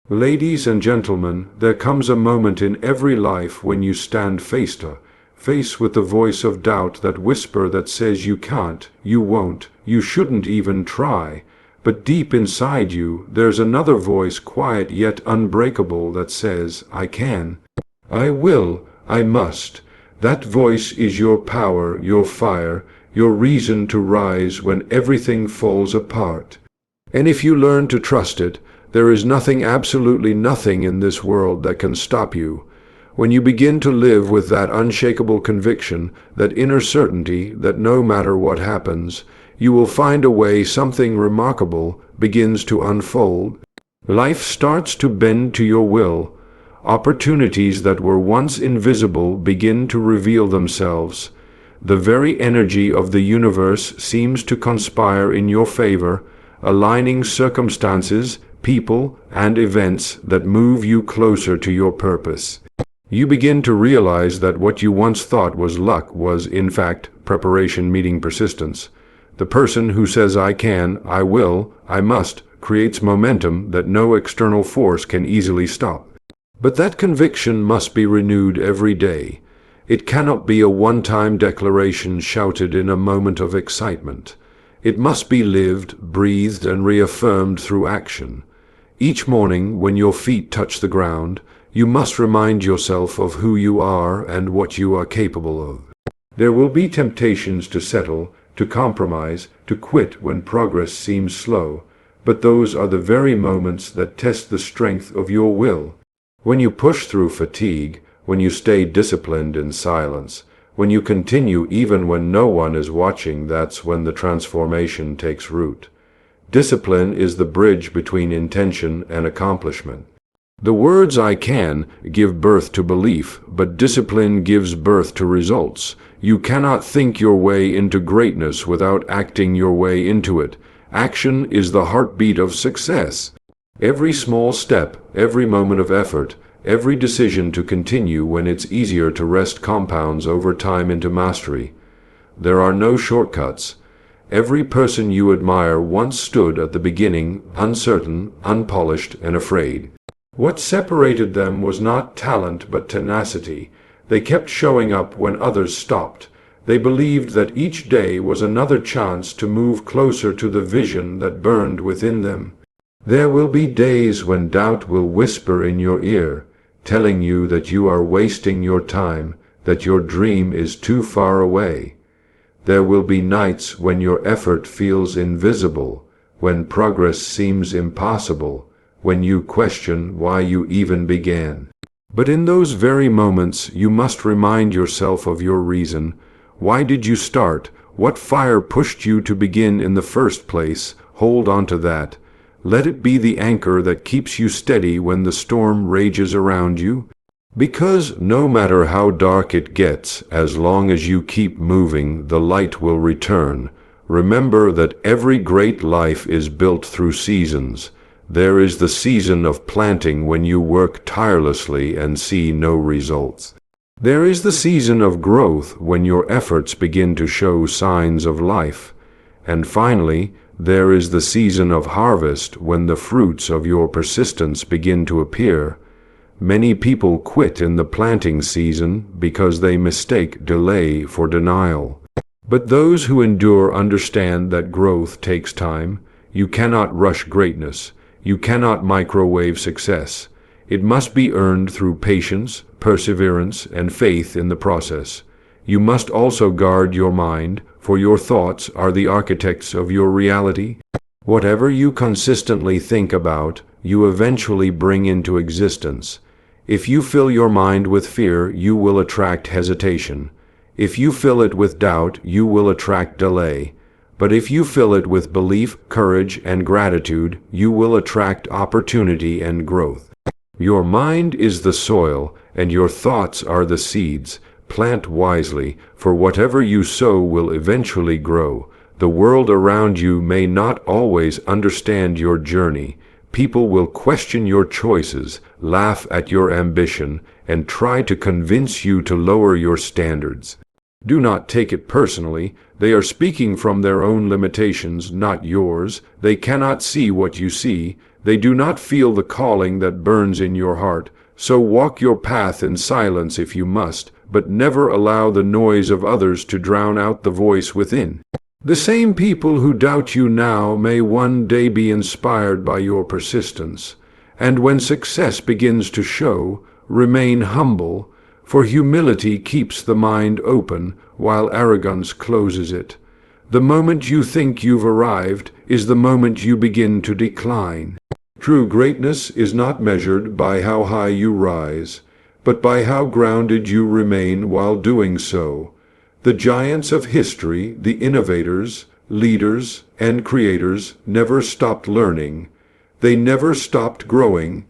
Ladies and gentlemen, there comes a moment in every life when you stand face to face with the voice of doubt, that whisper that says you can't, you won't, you shouldn't even try. But deep inside you, there's another voice, quiet yet unbreakable, that says, I can, I will, I must. That voice is your power, your fire, your reason to rise when everything falls apart. And if you learn to trust it, there is nothing, absolutely nothing in this world that can stop you. When you begin to live with that unshakable conviction, that inner certainty that no matter what happens, you will find a way, something remarkable begins to unfold. Life starts to bend to your will. Opportunities that were once invisible begin to reveal themselves. The very energy of the universe seems to conspire in your favor, aligning circumstances, people, and events that move you closer to your purpose. You begin to realize that what you once thought was luck was, in fact, preparation meeting persistence. The person who says I can, I will, I must, creates momentum that no external force can easily stop. But that conviction must be renewed every day. It cannot be a one-time declaration shouted in a moment of excitement. It must be lived, breathed, and reaffirmed through action. Each morning, when your feet touch the ground, you must remind yourself of who you are and what you are capable of. There will be temptations to settle, to compromise, to quit when progress seems slow, but those are the very moments that test the strength of your will. When you push through fatigue, when you stay disciplined in silence, when you continue even when no one is watching, that's when the transformation takes root. Discipline is the bridge between intention and accomplishment. The words I can give birth to belief, but discipline gives birth to results. You cannot think your way into greatness without acting your way into it. Action is the heartbeat of success. Every small step, every moment of effort, every decision to continue when it's easier to rest compounds over time into mastery. There are no shortcuts. Every person you admire once stood at the beginning, uncertain, unpolished, and afraid. What separated them was not talent but tenacity. They kept showing up when others stopped. They believed that each day was another chance to move closer to the vision that burned within them. There will be days when doubt will whisper in your ear, telling you that you are wasting your time, that your dream is too far away. There will be nights when your effort feels invisible, when progress seems impossible, when you question why you even began. But in those very moments, you must remind yourself of your reason. Why did you start? What fire pushed you to begin in the first place? Hold on to that. Let it be the anchor that keeps you steady when the storm rages around you. Because no matter how dark it gets, as long as you keep moving, the light will return. Remember that every great life is built through seasons. There is the season of planting when you work tirelessly and see no results. There is the season of growth when your efforts begin to show signs of life. And finally, there is the season of harvest when the fruits of your persistence begin to appear. Many people quit in the planting season because they mistake delay for denial. But those who endure understand that growth takes time. You cannot rush greatness. You cannot microwave success. It must be earned through patience, perseverance, and faith in the process. You must also guard your mind, for your thoughts are the architects of your reality. Whatever you consistently think about, you eventually bring into existence. If you fill your mind with fear, you will attract hesitation. If you fill it with doubt, you will attract delay. But if you fill it with belief, courage, and gratitude, you will attract opportunity and growth. Your mind is the soil, and your thoughts are the seeds. Plant wisely, for whatever you sow will eventually grow. The world around you may not always understand your journey. People will question your choices, laugh at your ambition, and try to convince you to lower your standards. Do not take it personally. They are speaking from their own limitations, not yours. They cannot see what you see. They do not feel the calling that burns in your heart, so walk your path in silence if you must, but never allow the noise of others to drown out the voice within. The same people who doubt you now may one day be inspired by your persistence, and when success begins to show, remain humble, for humility keeps the mind open while arrogance closes it. The moment you think you've arrived is the moment you begin to decline. True greatness is not measured by how high you rise, but by how grounded you remain while doing so. The giants of history, the innovators, leaders, and creators never stopped learning. They never stopped growing.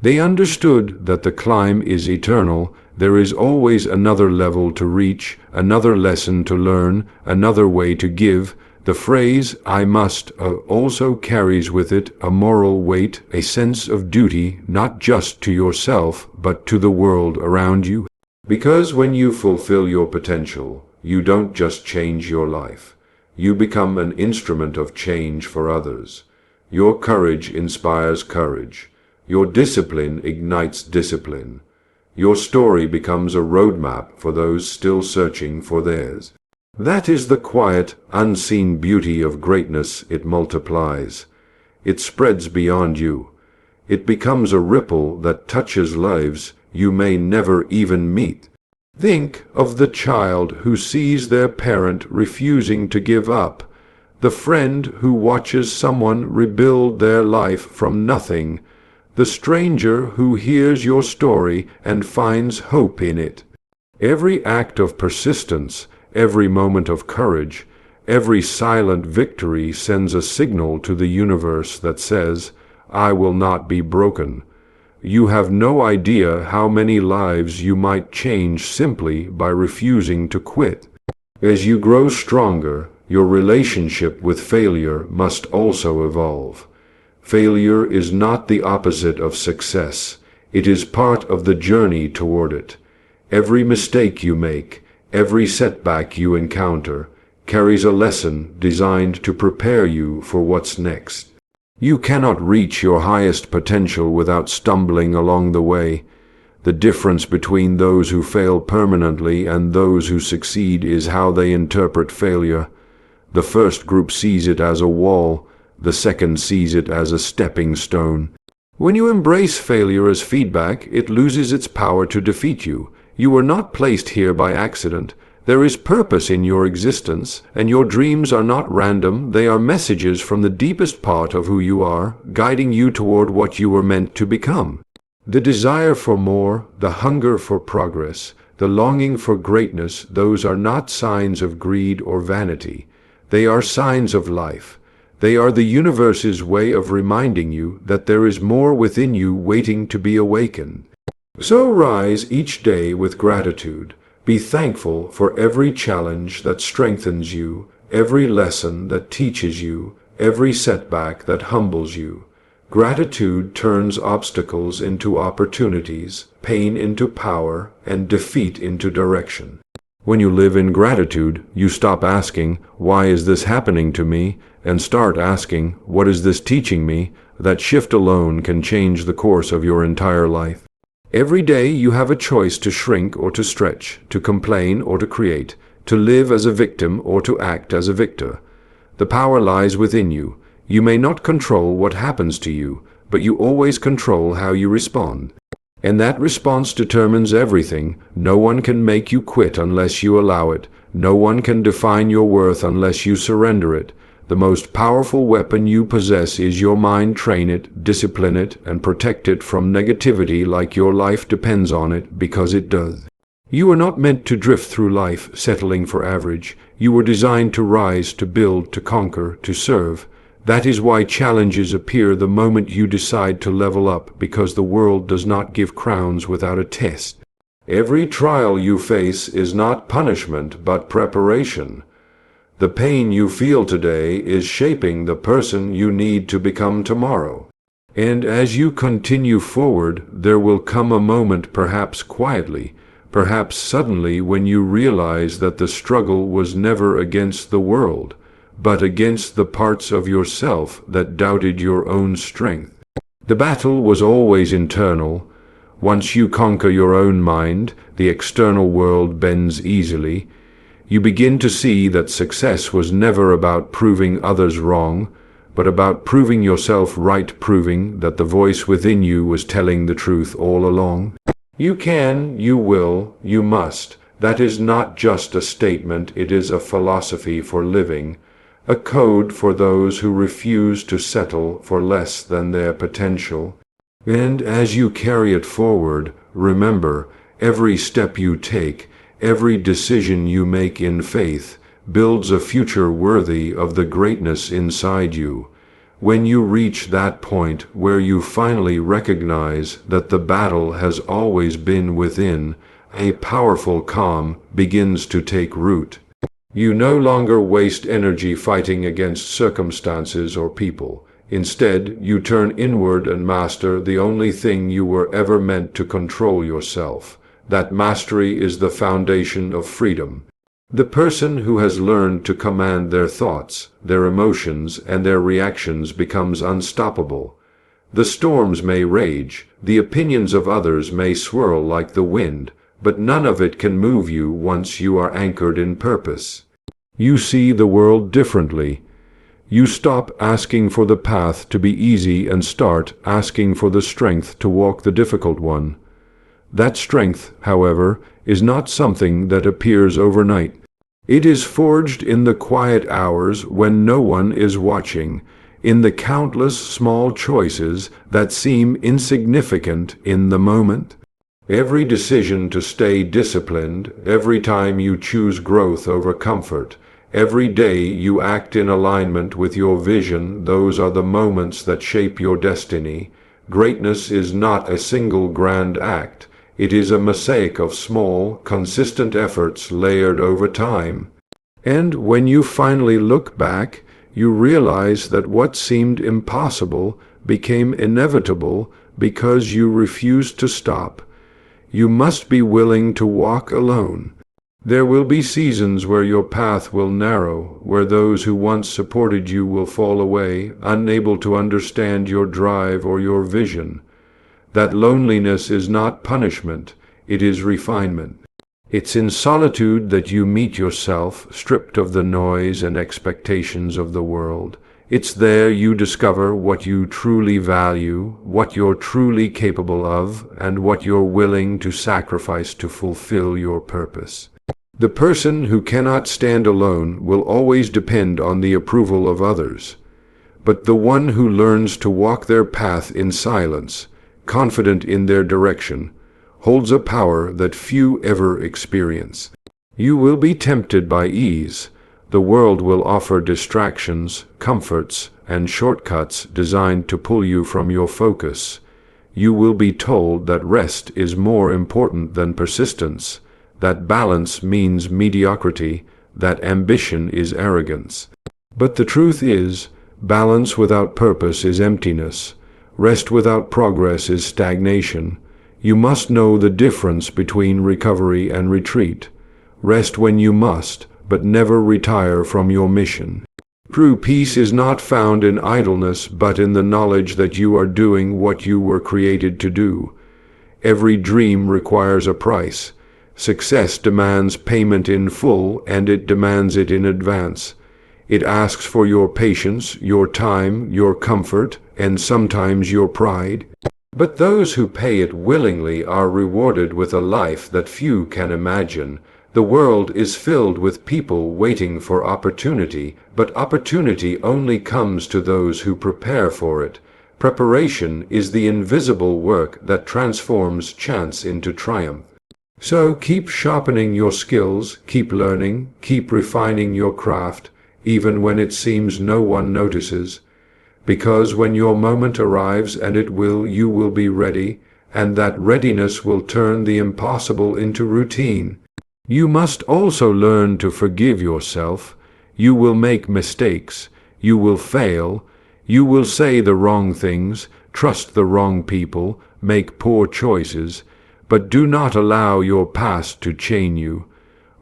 They understood that the climb is eternal. There is always another level to reach, another lesson to learn, another way to give. The phrase, "I must," also carries with it a moral weight, a sense of duty, not just to yourself, but to the world around you. Because when you fulfill your potential, you don't just change your life. You become an instrument of change for others. Your courage inspires courage. Your discipline ignites discipline. Your story becomes a roadmap for those still searching for theirs. That is the quiet, unseen beauty of greatness. It multiplies. It spreads beyond you. It becomes a ripple that touches lives you may never even meet. Think of the child who sees their parent refusing to give up, the friend who watches someone rebuild their life from nothing, the stranger who hears your story and finds hope in it. Every act of persistence, every moment of courage, every silent victory sends a signal to the universe that says, "I will not be broken." You have no idea how many lives you might change simply by refusing to quit. As you grow stronger, your relationship with failure must also evolve. Failure is not the opposite of success. It is part of the journey toward it. Every mistake you make, every setback you encounter, carries a lesson designed to prepare you for what's next. You cannot reach your highest potential without stumbling along the way. The difference between those who fail permanently and those who succeed is how they interpret failure. The first group sees it as a wall, the second sees it as a stepping stone. When you embrace failure as feedback, it loses its power to defeat you. You were not placed here by accident. There is purpose in your existence, and your dreams are not random. They are messages from the deepest part of who you are, guiding you toward what you were meant to become. The desire for more, the hunger for progress, the longing for greatness, those are not signs of greed or vanity. They are signs of life. They are the universe's way of reminding you that there is more within you waiting to be awakened. So rise each day with gratitude. Be thankful for every challenge that strengthens you, every lesson that teaches you, every setback that humbles you. Gratitude turns obstacles into opportunities, pain into power, and defeat into direction. When you live in gratitude, you stop asking, "Why is this happening to me?" and start asking, "What is this teaching me?" That shift alone can change the course of your entire life. Every day you have a choice to shrink or to stretch, to complain or to create, to live as a victim or to act as a victor. The power lies within you. You may not control what happens to you, but you always control how you respond. And that response determines everything. No one can make you quit unless you allow it. No one can define your worth unless you surrender it. The most powerful weapon you possess is your mind. Train it, discipline it, and protect it from negativity like your life depends on it, because it does. You are not meant to drift through life settling for average. You were designed to rise, to build, to conquer, to serve. That is why challenges appear the moment you decide to level up, because the world does not give crowns without a test. Every trial you face is not punishment, but preparation. The pain you feel today is shaping the person you need to become tomorrow. And as you continue forward, there will come a moment, perhaps quietly, perhaps suddenly, when you realize that the struggle was never against the world, but against the parts of yourself that doubted your own strength. The battle was always internal. Once you conquer your own mind, the external world bends easily. You begin to see that success was never about proving others wrong, but about proving yourself right, proving that the voice within you was telling the truth all along. You can, you will, you must. That is not just a statement, it is a philosophy for living, a code for those who refuse to settle for less than their potential. And as you carry it forward, remember, every step you take, every decision you make in faith, builds a future worthy of the greatness inside you. When you reach that point where you finally recognize that the battle has always been within, a powerful calm begins to take root. You no longer waste energy fighting against circumstances or people. Instead, you turn inward and master the only thing you were ever meant to control: yourself. That mastery is the foundation of freedom. The person who has learned to command their thoughts, their emotions, and their reactions becomes unstoppable. The storms may rage, the opinions of others may swirl like the wind, but none of it can move you once you are anchored in purpose. You see the world differently. You stop asking for the path to be easy and start asking for the strength to walk the difficult one. That strength, however, is not something that appears overnight. It is forged in the quiet hours when no one is watching, in the countless small choices that seem insignificant in the moment. Every decision to stay disciplined, every time you choose growth over comfort, every day you act in alignment with your vision, those are the moments that shape your destiny. Greatness is not a single grand act. It is a mosaic of small, consistent efforts layered over time. And when you finally look back, you realize that what seemed impossible became inevitable because you refused to stop. You must be willing to walk alone. There will be seasons where your path will narrow, where those who once supported you will fall away, unable to understand your drive or your vision. That loneliness is not punishment, it is refinement. It's in solitude that you meet yourself, stripped of the noise and expectations of the world. It's there you discover what you truly value, what you're truly capable of, and what you're willing to sacrifice to fulfill your purpose. The person who cannot stand alone will always depend on the approval of others. But the one who learns to walk their path in silence, confident in their direction, holds a power that few ever experience. You will be tempted by ease. The world will offer distractions, comforts, and shortcuts designed to pull you from your focus. You will be told that rest is more important than persistence, that balance means mediocrity, that ambition is arrogance. But the truth is, balance without purpose is emptiness. Rest without progress is stagnation. You must know the difference between recovery and retreat. Rest when you must, but never retire from your mission. True peace is not found in idleness, but in the knowledge that you are doing what you were created to do. Every dream requires a price. Success demands payment in full, and it demands it in advance. It asks for your patience, your time, your comfort, and sometimes your pride. But those who pay it willingly are rewarded with a life that few can imagine. The world is filled with people waiting for opportunity, but opportunity only comes to those who prepare for it. Preparation is the invisible work that transforms chance into triumph. So keep sharpening your skills, keep learning, keep refining your craft, even when it seems no one notices. Because when your moment arrives, and it will, you will be ready, and that readiness will turn the impossible into routine. You must also learn to forgive yourself. You will make mistakes. You will fail. You will say the wrong things, trust the wrong people, make poor choices. But do not allow your past to chain you.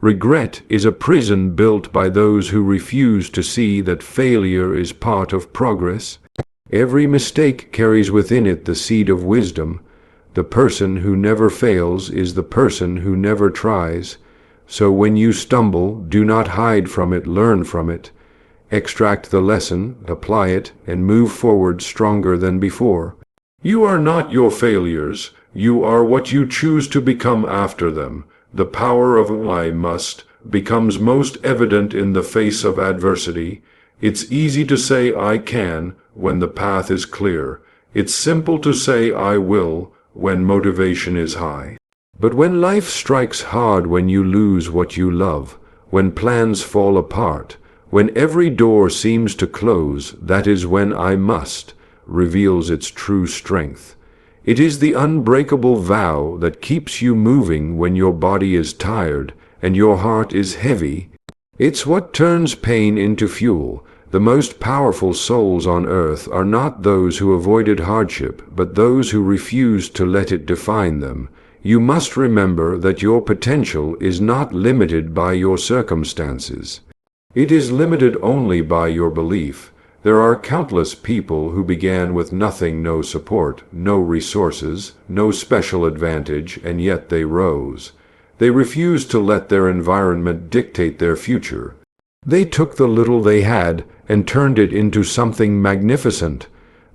Regret is a prison built by those who refuse to see that failure is part of progress. Every mistake carries within it the seed of wisdom. The person who never fails is the person who never tries. So when you stumble, do not hide from it, learn from it. Extract the lesson, apply it, and move forward stronger than before. You are not your failures. You are what you choose to become after them. The power of I must becomes most evident in the face of adversity. It's easy to say I can when the path is clear. It's simple to say I will when motivation is high. But when life strikes hard, when you lose what you love, when plans fall apart, when every door seems to close, that is when I must reveals its true strength. It is the unbreakable vow that keeps you moving when your body is tired and your heart is heavy. It's what turns pain into fuel. The most powerful souls on earth are not those who avoided hardship, but those who refused to let it define them. You must remember that your potential is not limited by your circumstances. It is limited only by your belief. There are countless people who began with nothing, no support, no resources, no special advantage, and yet they rose. They refused to let their environment dictate their future. They took the little they had and turned it into something magnificent.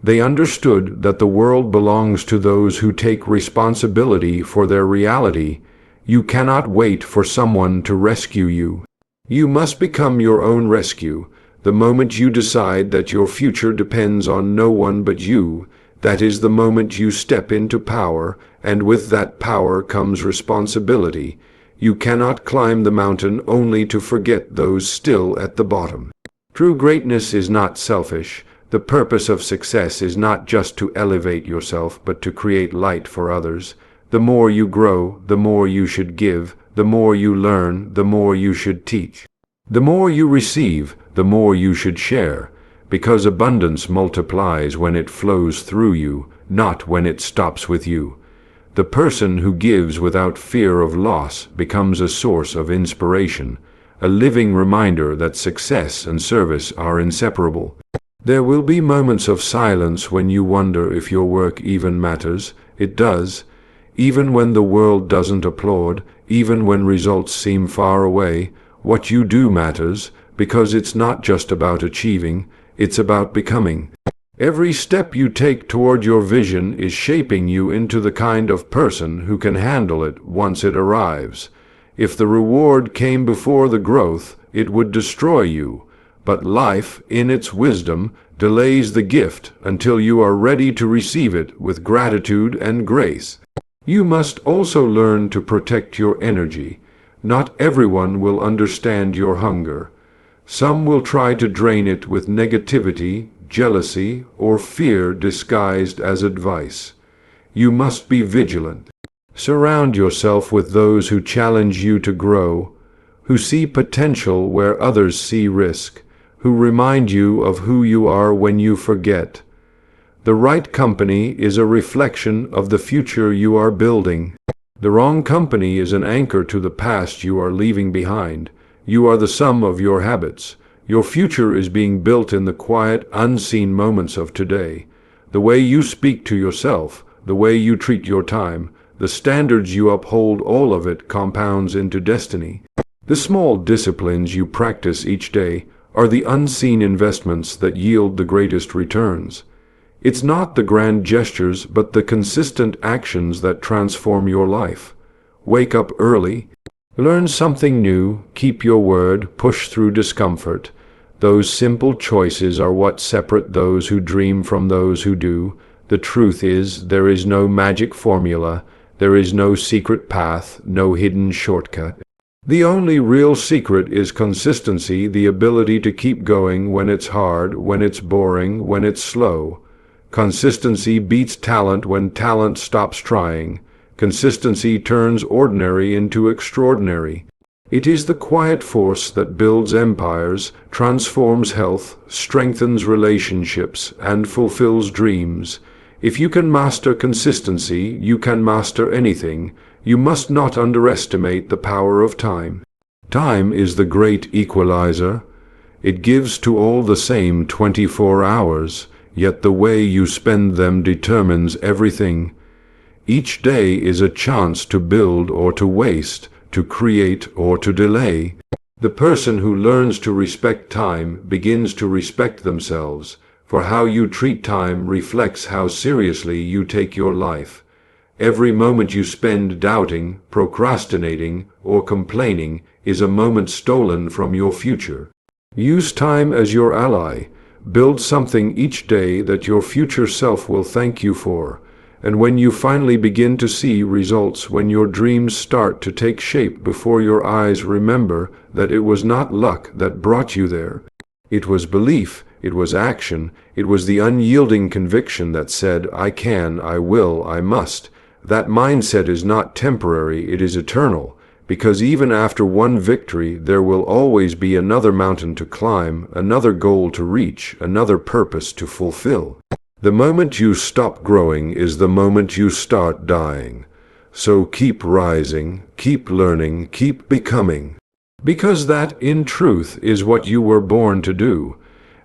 They understood that the world belongs to those who take responsibility for their reality. You cannot wait for someone to rescue you. You must become your own rescue. The moment you decide that your future depends on no one but you, that is the moment you step into power, and with that power comes responsibility. You cannot climb the mountain only to forget those still at the bottom. True greatness is not selfish. The purpose of success is not just to elevate yourself, but to create light for others. The more you grow, the more you should give. The more you learn, the more you should teach. The more you receive, the more you should share, because abundance multiplies when it flows through you, not when it stops with you. The person who gives without fear of loss becomes a source of inspiration, a living reminder that success and service are inseparable. There will be moments of silence when you wonder if your work even matters. It does. Even when the world doesn't applaud, even when results seem far away, what you do matters, because it's not just about achieving, it's about becoming. Every step you take toward your vision is shaping you into the kind of person who can handle it once it arrives. If the reward came before the growth, it would destroy you. But life, in its wisdom, delays the gift until you are ready to receive it with gratitude and grace. You must also learn to protect your energy. Not everyone will understand your hunger. Some will try to drain it with negativity, jealousy, or fear disguised as advice. You must be vigilant. Surround yourself with those who challenge you to grow, who see potential where others see risk, who remind you of who you are when you forget. The right company is a reflection of the future you are building. The wrong company is an anchor to the past you are leaving behind. You are the sum of your habits. Your future is being built in the quiet, unseen moments of today. The way you speak to yourself, the way you treat your time, the standards you uphold, all of it compounds into destiny. The small disciplines you practice each day are the unseen investments that yield the greatest returns. It's not the grand gestures, but the consistent actions that transform your life. Wake up early. Learn something new. Keep your word. Push through discomfort. Those simple choices are what separate those who dream from those who do. The truth is, there is no magic formula. There is no secret path, no hidden shortcut. The only real secret is consistency, the ability to keep going when it's hard, when it's boring, when it's slow. Consistency beats talent when talent stops trying. Consistency turns ordinary into extraordinary. It is the quiet force that builds empires, transforms health, strengthens relationships, and fulfills dreams. If you can master consistency, you can master anything. You must not underestimate the power of time. Time is the great equalizer. It gives to all the same 24 hours. yet the way you spend them determines everything. Each day is a chance to build or to waste, to create or to delay. The person who learns to respect time begins to respect themselves, for how you treat time reflects how seriously you take your life. Every moment you spend doubting, procrastinating, or complaining is a moment stolen from your future. Use time as your ally. Build something each day that your future self will thank you for. And when you finally begin to see results, when your dreams start to take shape before your eyes, remember that it was not luck that brought you there. It was belief, it was action, it was the unyielding conviction that said, I can, I will, I must. That mindset is not temporary, it is eternal, because even after one victory, there will always be another mountain to climb, another goal to reach, another purpose to fulfill. The moment you stop growing is the moment you start dying. So keep rising, keep learning, keep becoming. Because that, in truth, is what you were born to do.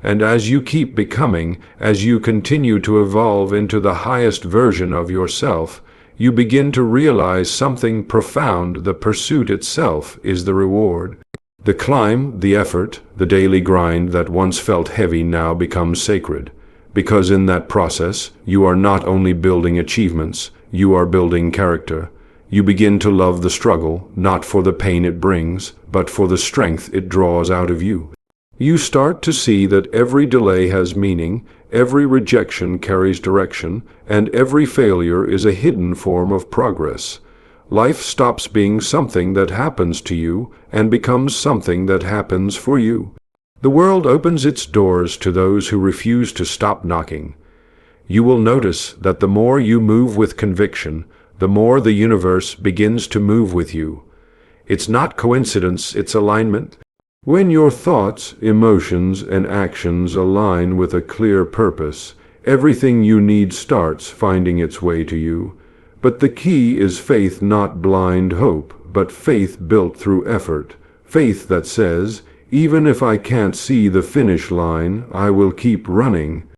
And as you keep becoming, as you continue to evolve into the highest version of yourself, you begin to realize something profound. The pursuit itself is the reward. The climb, the effort, the daily grind that once felt heavy now becomes sacred. Because in that process, you are not only building achievements, you are building character. You begin to love the struggle, not for the pain it brings, but for the strength it draws out of you. You start to see that every delay has meaning, every rejection carries direction, and every failure is a hidden form of progress. Life stops being something that happens to you and becomes something that happens for you. The world opens its doors to those who refuse to stop knocking. You will notice that the more you move with conviction, the more the universe begins to move with you. It's not coincidence, it's alignment. When your thoughts, emotions, and actions align with a clear purpose, everything you need starts finding its way to you. But the key is faith, not blind hope, but faith built through effort. Faith that says, even if I can't see the finish line, I will keep running.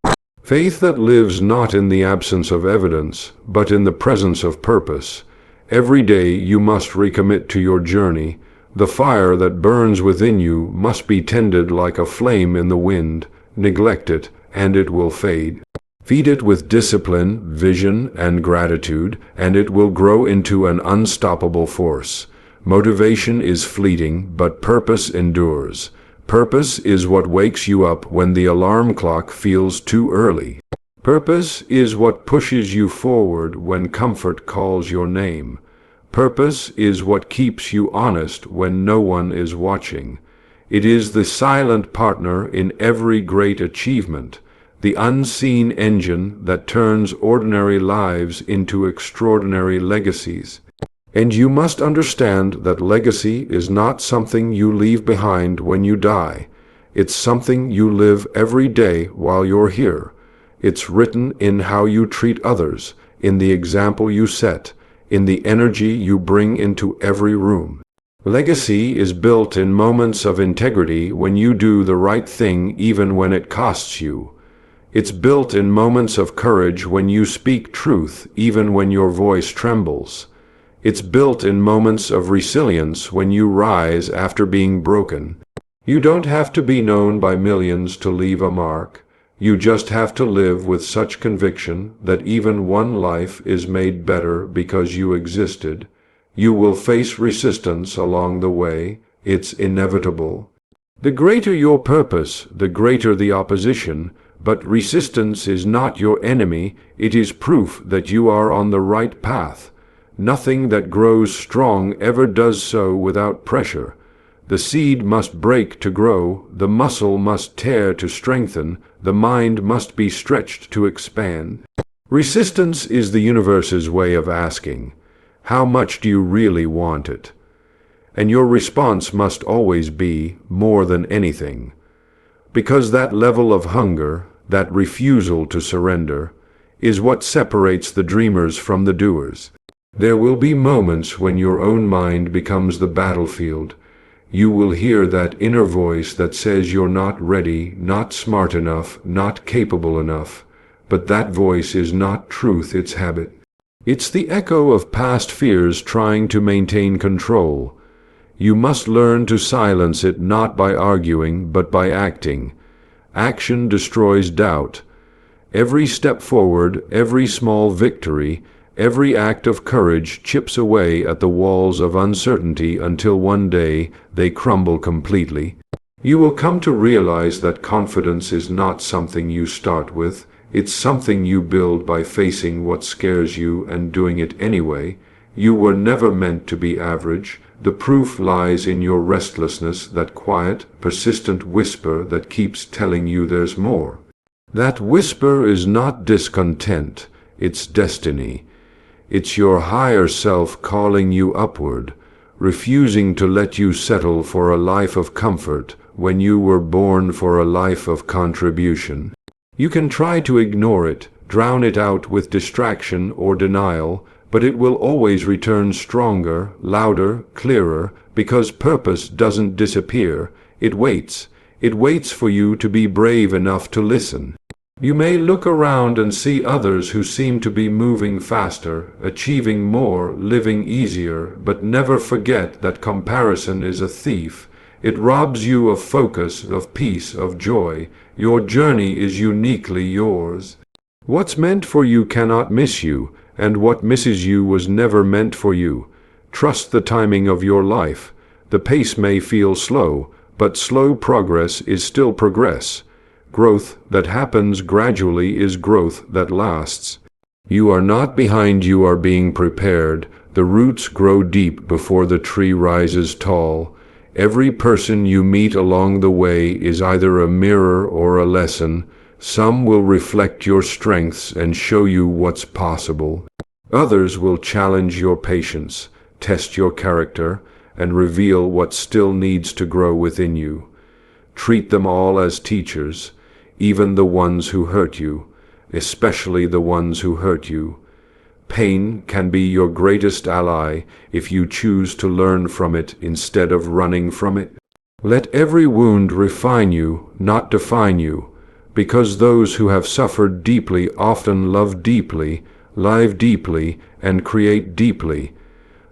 Faith that lives not in the absence of evidence, but in the presence of purpose. Every day you must recommit to your journey. The fire that burns within you must be tended like a flame in the wind. Neglect it, and it will fade. Feed it with discipline, vision, and gratitude, and it will grow into an unstoppable force. Motivation is fleeting, but purpose endures. Purpose is what wakes you up when the alarm clock feels too early. Purpose is what pushes you forward when comfort calls your name. Purpose is what keeps you honest when no one is watching. It is the silent partner in every great achievement, the unseen engine that turns ordinary lives into extraordinary legacies. And you must understand that legacy is not something you leave behind when you die. It's something you live every day while you're here. It's written in how you treat others, in the example you set, in the energy you bring into every room. Legacy is built in moments of integrity when you do the right thing even when it costs you. It's built in moments of courage when you speak truth even when your voice trembles. It's built in moments of resilience when you rise after being broken. You don't have to be known by millions to leave a mark. You just have to live with such conviction that even one life is made better because you existed. You will face resistance along the way. It's inevitable. The greater your purpose, the greater the opposition, but resistance is not your enemy. It is proof that you are on the right path. Nothing that grows strong ever does so without pressure. The seed must break to grow, the muscle must tear to strengthen, the mind must be stretched to expand. Resistance is the universe's way of asking, how much do you really want it? And your response must always be, more than anything. Because that level of hunger, that refusal to surrender, is what separates the dreamers from the doers. There will be moments when your own mind becomes the battlefield. You will hear that inner voice that says you're not ready, not smart enough, not capable enough. But that voice is not truth, it's habit. It's the echo of past fears trying to maintain control. You must learn to silence it, not by arguing, but by acting. Action destroys doubt. Every step forward, every small victory, every act of courage chips away at the walls of uncertainty until one day they crumble completely. You will come to realize that confidence is not something you start with. It's something you build by facing what scares you and doing it anyway. You were never meant to be average. The proof lies in your restlessness, that quiet, persistent whisper that keeps telling you there's more. That whisper is not discontent, it's destiny. It's your higher self calling you upward, refusing to let you settle for a life of comfort when you were born for a life of contribution. You can try to ignore it, drown it out with distraction or denial, but it will always return stronger, louder, clearer, because purpose doesn't disappear. It waits. It waits for you to be brave enough to listen. You may look around and see others who seem to be moving faster, achieving more, living easier, but never forget that comparison is a thief. It robs you of focus, of peace, of joy. Your journey is uniquely yours. What's meant for you cannot miss you, and what misses you was never meant for you. Trust the timing of your life. The pace may feel slow, but slow progress is still progress. Growth that happens gradually is growth that lasts. You are not behind, you are being prepared. The roots grow deep before the tree rises tall. Every person you meet along the way is either a mirror or a lesson. Some will reflect your strengths and show you what's possible. Others will challenge your patience, test your character, and reveal what still needs to grow within you. Treat them all as teachers, even the ones who hurt you, especially the ones who hurt you. Pain can be your greatest ally if you choose to learn from it instead of running from it. Let every wound refine you, not define you, because those who have suffered deeply often love deeply, live deeply, and create deeply.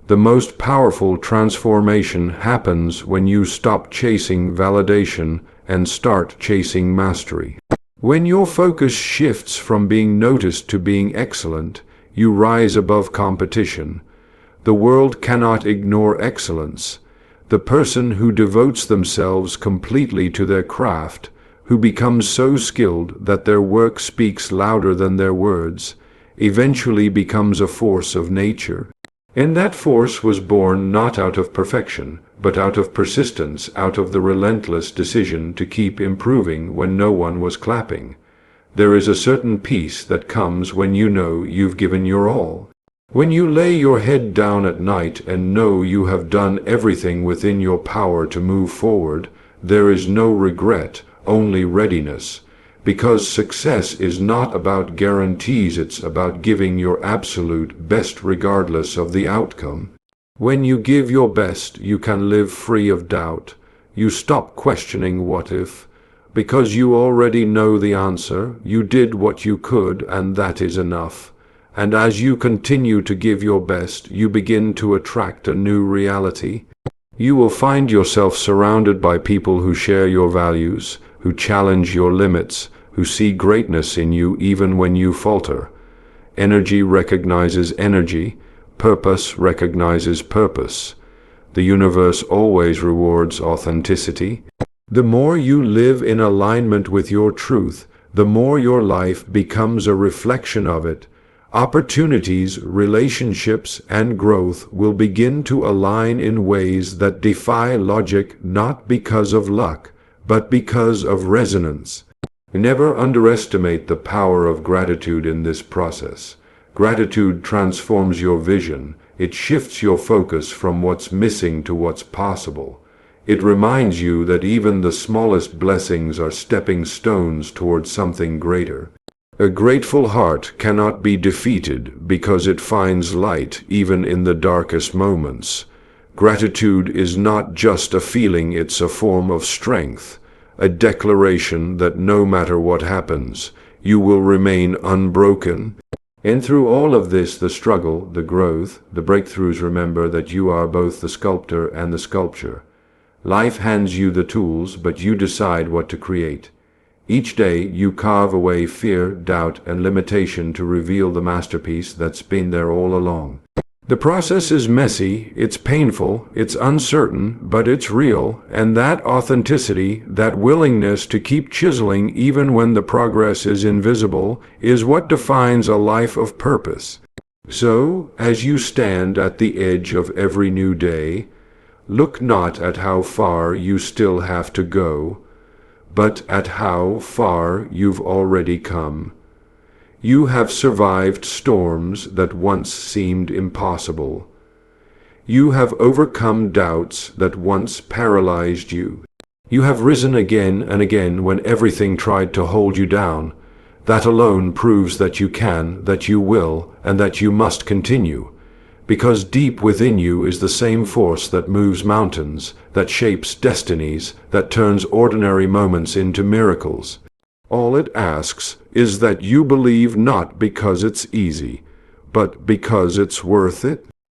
The most powerful transformation happens when you stop chasing validation and start chasing mastery. When your focus shifts from being noticed to being excellent, you rise above competition. The world cannot ignore excellence. The person who devotes themselves completely to their craft, who becomes so skilled that their work speaks louder than their words, eventually becomes a force of nature. And that force was born not out of perfection, but out of persistence, out of the relentless decision to keep improving when no one was clapping. There is a certain peace that comes when you know you've given your all. When you lay your head down at night and know you have done everything within your power to move forward, there is no regret, only readiness. Because success is not about guarantees, it's about giving your absolute best regardless of the outcome. When you give your best, you can live free of doubt. You stop questioning what if. Because you already know the answer, you did what you could, and that is enough. And as you continue to give your best, you begin to attract a new reality. You will find yourself surrounded by people who share your values, who challenge your limits, who see greatness in you even when you falter. Energy recognizes energy. Purpose recognizes purpose. The universe always rewards authenticity. The more you live in alignment with your truth, the more your life becomes a reflection of it. Opportunities, relationships, and growth will begin to align in ways that defy logic, not because of luck, but because of resonance. Never underestimate the power of gratitude in this process. Gratitude transforms your vision. It shifts your focus from what's missing to what's possible. It reminds you that even the smallest blessings are stepping stones towards something greater. A grateful heart cannot be defeated because it finds light even in the darkest moments. Gratitude is not just a feeling, it's a form of strength, a declaration that no matter what happens, you will remain unbroken. And through all of this, the struggle, the growth, the breakthroughs, remember that you are both the sculptor and the sculpture. Life hands you the tools, but you decide what to create. Each day you carve away fear, doubt, and limitation to reveal the masterpiece that's been there all along. The process is messy, it's painful, it's uncertain, but it's real, and that authenticity, that willingness to keep chiseling even when the progress is invisible, is what defines a life of purpose. So, as you stand at the edge of every new day, look not at how far you still have to go, but at how far you've already come. You have survived storms that once seemed impossible. You have overcome doubts that once paralyzed you. You have risen again and again when everything tried to hold you down. That alone proves that you can, that you will, and that you must continue. Because deep within you is the same force that moves mountains, that shapes destinies, that turns ordinary moments into miracles. All it asks is that you believe, not because it's easy, but because it's worth it.